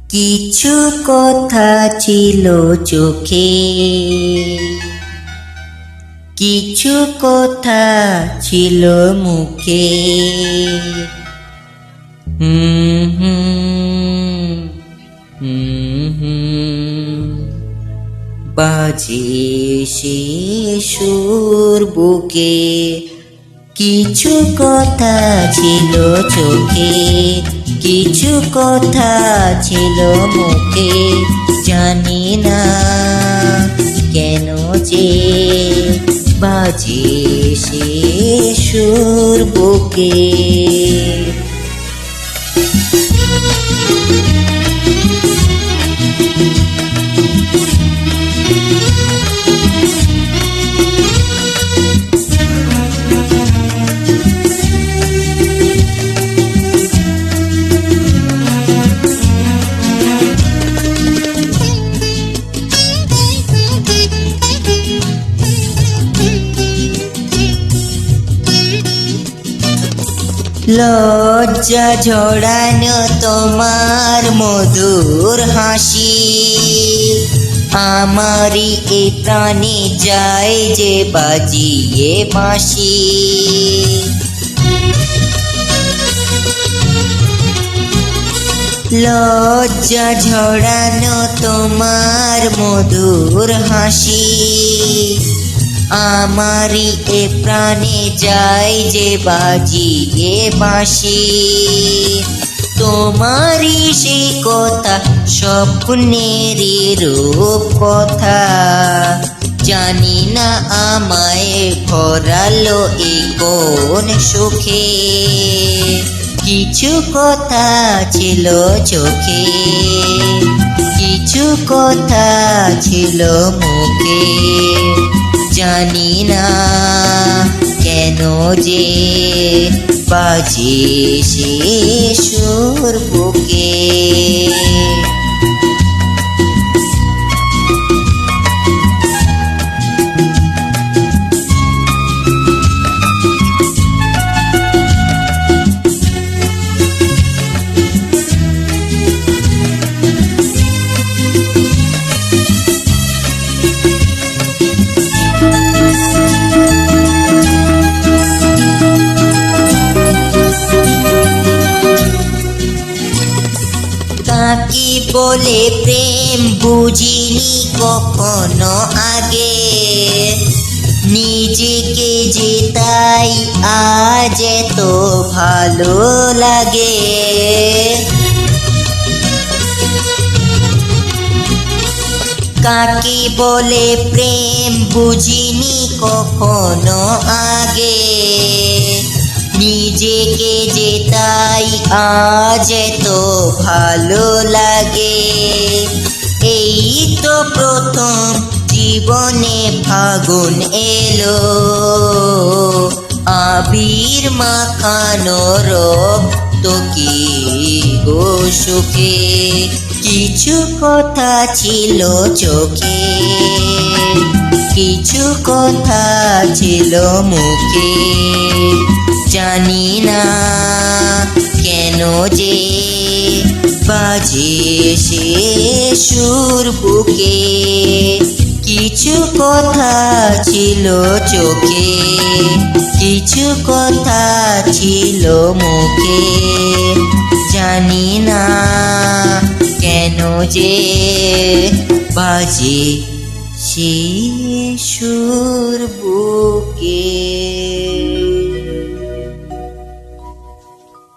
কিছু কথা ছিল চোখে, কিছু কথা ছিল মুখে। হুম হুম হুম হুম বাজে সে সুর বুকে। কিছু কথা ছিল চোখে, কিছু কথা ছিল মুখে। জানি না কেন যে বাজে সে সুর বুকে। লজ্জা ঝরানো তোমার মধুর হাসি, আমারই এ প্রাণে যায় যে বাজিয়ে বাঁশি। লজ্জা ঝরানো তোমার মধুর হাসি, আমারই এ প্রাণে যায় যে বাজিয়ে বাঁশি। তোমারই সে কথা স্বপ্নেরই রূপ কথা, জানি না আমায় ভরালো এ কোন সুখে। কিছু কথা ছিল চোখে, কিছু কথা ছিল মুখে। জানি না কেন যে বাজে সে সুর বুকে। কাকে বলে প্রেম বুঝিনি কখনো আগে, নিজেকে যে তাই আজ এত ভালো লাগে। কাকে বলে প্রেম বুঝিনি কখনো আগে, নিজেকে যে তাই আজ তো ভালো লাগে। এই তো প্রথম জীবনে ফাগুন এলো, আবির মাখানো রক্ত কি গো সুখে। কিছু কথা ছিল চোখে, কিছু কথা ছিল মুখে। জানি না কেন যে বাজে সে সুর বুকে। কিছু কথা ছিল চোখে, কিছু কথা ছিল মুখে। জানি না কেন যে বাজে সে সুর বুকে।